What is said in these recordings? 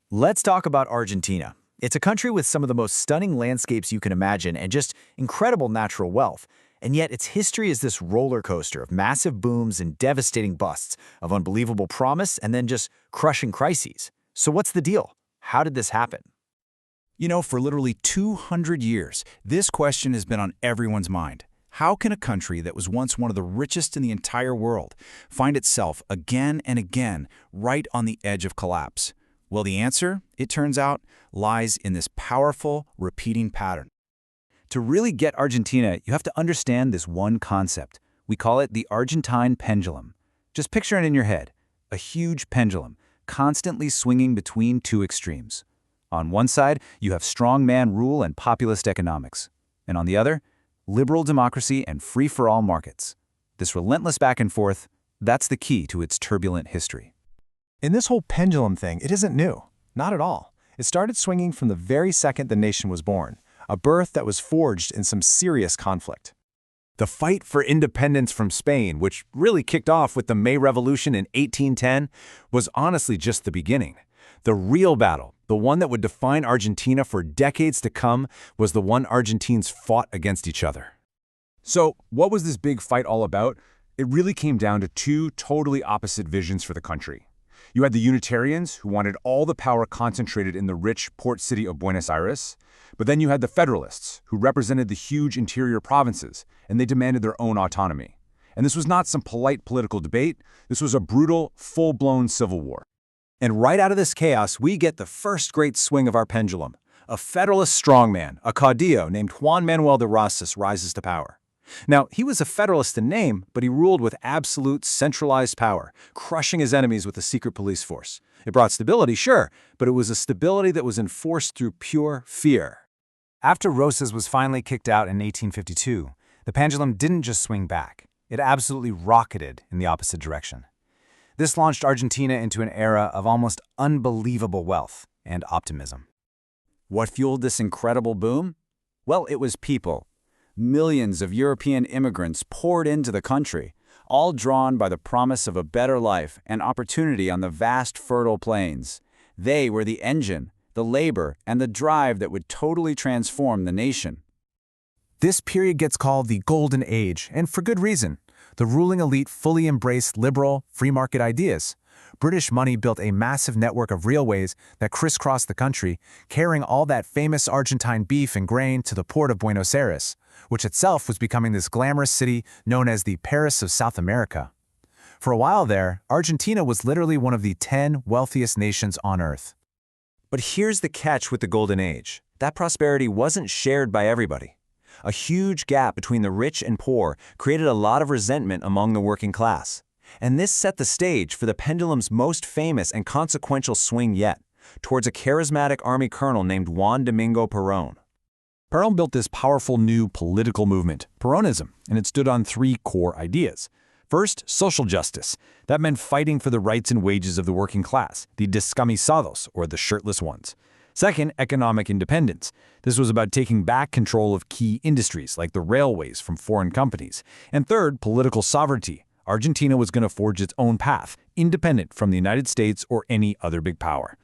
Let's talk about Argentina. It's a country with some of the most stunning landscapes you can imagine and just incredible natural wealth. And yet its history is this roller coaster of massive booms and devastating busts, of unbelievable promise and then just crushing crises. So what's the deal? How did this happen? For literally 200 years, this question has been on everyone's mind. How can a country that was once one of the richest in the entire world find itself again and again right on the edge of collapse? Well, the answer, it turns out, lies in this powerful, repeating pattern. To really get Argentina, you have to understand this one concept. We call it the Argentine pendulum. Just picture it in your head, a huge pendulum, constantly swinging between two extremes. On one side, you have strongman rule and populist economics. And on the other, liberal democracy and free-for-all markets. This relentless back and forth, that's the key to its turbulent history. In this whole pendulum thing, it isn't new. Not at all. It started swinging from the very second the nation was born, a birth that was forged in some serious conflict. The fight for independence from Spain, which really kicked off with the May Revolution in 1810, was honestly just the beginning. The real battle, the one that would define Argentina for decades to come, was the one Argentines fought against each other. So, what was this big fight all about? It really came down to two totally opposite visions for the country. You had the Unitarians, who wanted all the power concentrated in the rich port city of Buenos Aires, but then you had the Federalists, who represented the huge interior provinces, and they demanded their own autonomy. And this was not some polite political debate, this was a brutal, full-blown civil war. And right out of this chaos, we get the first great swing of our pendulum. A Federalist strongman, a caudillo named Juan Manuel de Rosas, rises to power. Now, he was a Federalist in name, but he ruled with absolute centralized power, crushing his enemies with a secret police force. It brought stability, sure, but it was a stability that was enforced through pure fear. After Rosas was finally kicked out in 1852, the pendulum didn't just swing back. It absolutely rocketed in the opposite direction. This launched Argentina into an era of almost unbelievable wealth and optimism. What fueled this incredible boom? Well, it was people. Millions of European immigrants poured into the country, all drawn by the promise of a better life and opportunity on the vast fertile plains. They were the engine, the labor, and the drive that would totally transform the nation. This period gets called the Golden Age, and for good reason. The ruling elite fully embraced liberal, free market ideas. British money built a massive network of railways that crisscrossed the country, carrying all that famous Argentine beef and grain to the port of Buenos Aires, which itself was becoming this glamorous city known as the Paris of South America. For a while there, Argentina was literally one of the 10 wealthiest nations on Earth. But here's the catch with the Golden Age. That prosperity wasn't shared by everybody. A huge gap between the rich and poor created a lot of resentment among the working class. And this set the stage for the pendulum's most famous and consequential swing yet, towards a charismatic army colonel named Juan Domingo Perón. Perón built this powerful new political movement, Peronism, and it stood on three core ideas. First, social justice. That meant fighting for the rights and wages of the working class, the descamisados, or the shirtless ones. Second, economic independence. This was about taking back control of key industries like the railways from foreign companies. And third, political sovereignty. Argentina was going to forge its own path, independent from the United States or any other big power.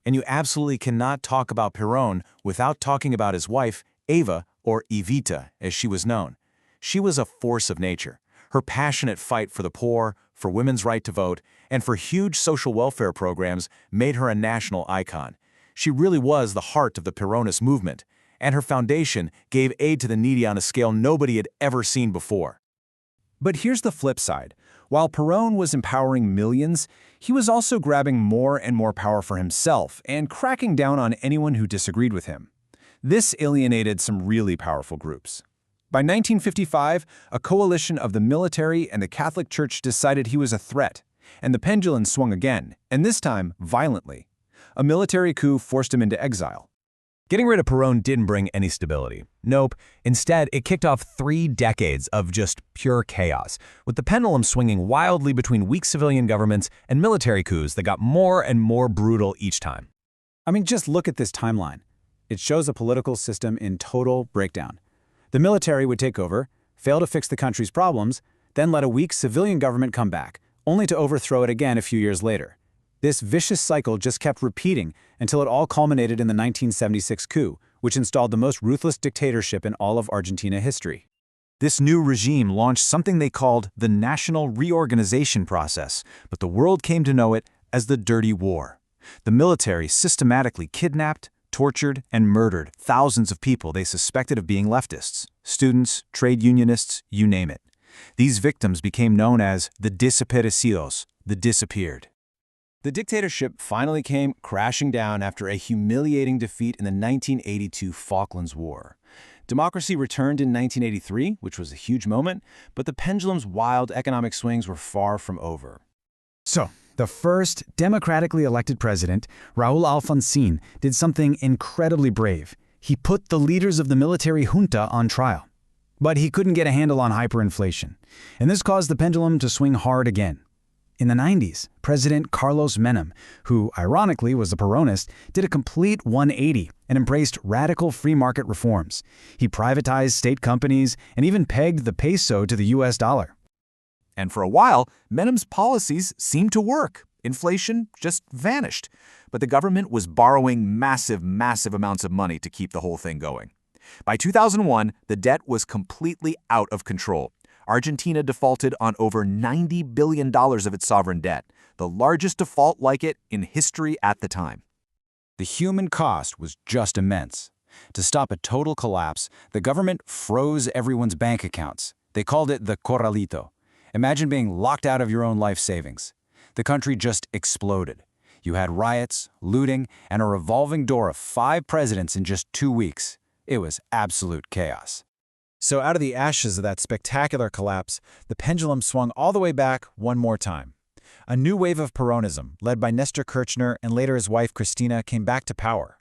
And you absolutely cannot talk about Perón without talking about his wife, Eva, or Evita, as she was known. She was a force of nature. Her passionate fight for the poor, for women's right to vote, and for huge social welfare programs made her a national icon. She really was the heart of the Peronist movement, and her foundation gave aid to the needy on a scale nobody had ever seen before. But here's the flip side. While Perón was empowering millions, he was also grabbing more and more power for himself and cracking down on anyone who disagreed with him. This alienated some really powerful groups. By 1955, a coalition of the military and the Catholic Church decided he was a threat, and the pendulum swung again, and this time violently. A military coup forced him into exile. Getting rid of Perón didn't bring any stability. Nope. Instead, it kicked off 3 decades of just pure chaos, with the pendulum swinging wildly between weak civilian governments and military coups that got more and more brutal each time. I mean, just look at this timeline. It shows a political system in total breakdown. The military would take over, fail to fix the country's problems, then let a weak civilian government come back, only to overthrow it again a few years later. This vicious cycle just kept repeating until it all culminated in the 1976 coup, which installed the most ruthless dictatorship in all of Argentina history. This new regime launched something they called the National Reorganization Process, but the world came to know it as the Dirty War. The military systematically kidnapped, tortured, and murdered thousands of people they suspected of being leftists, students, trade unionists, you name it. These victims became known as the desaparecidos, the disappeared. The dictatorship finally came crashing down after a humiliating defeat in the 1982 Falklands War. Democracy returned in 1983, which was a huge moment, but the pendulum's wild economic swings were far from over. So, the first democratically elected president, Raúl Alfonsín, did something incredibly brave. He put the leaders of the military junta on trial. But he couldn't get a handle on hyperinflation, and this caused the pendulum to swing hard again. In the 90s, President Carlos Menem, who ironically was a Peronist, did a complete 180 and embraced radical free market reforms. He privatized state companies and even pegged the peso to the US dollar. And for a while, Menem's policies seemed to work. Inflation just vanished. But the government was borrowing massive amounts of money to keep the whole thing going. By 2001, the debt was completely out of control. Argentina defaulted on over $90 billion of its sovereign debt, the largest default like it in history at the time. The human cost was just immense. To stop a total collapse, the government froze everyone's bank accounts. They called it the corralito. Imagine being locked out of your own life savings. The country just exploded. You had riots, looting, and a revolving door of 5 presidents in just 2 weeks. It was absolute chaos. So out of the ashes of that spectacular collapse, the pendulum swung all the way back one more time. A new wave of Peronism, led by Nestor Kirchner and later his wife Cristina, came back to power.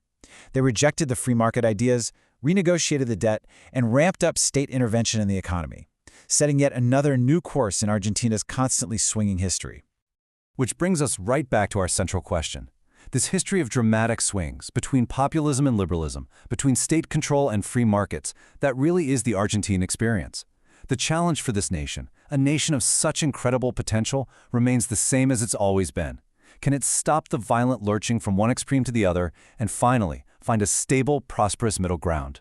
They rejected the free market ideas, renegotiated the debt, and ramped up state intervention in the economy, setting yet another new course in Argentina's constantly swinging history. Which brings us right back to our central question. This history of dramatic swings between populism and liberalism, between state control and free markets, that really is the Argentine experience. The challenge for this nation, a nation of such incredible potential, remains the same as it's always been. Can it stop the violent lurching from one extreme to the other and finally find a stable, prosperous middle ground?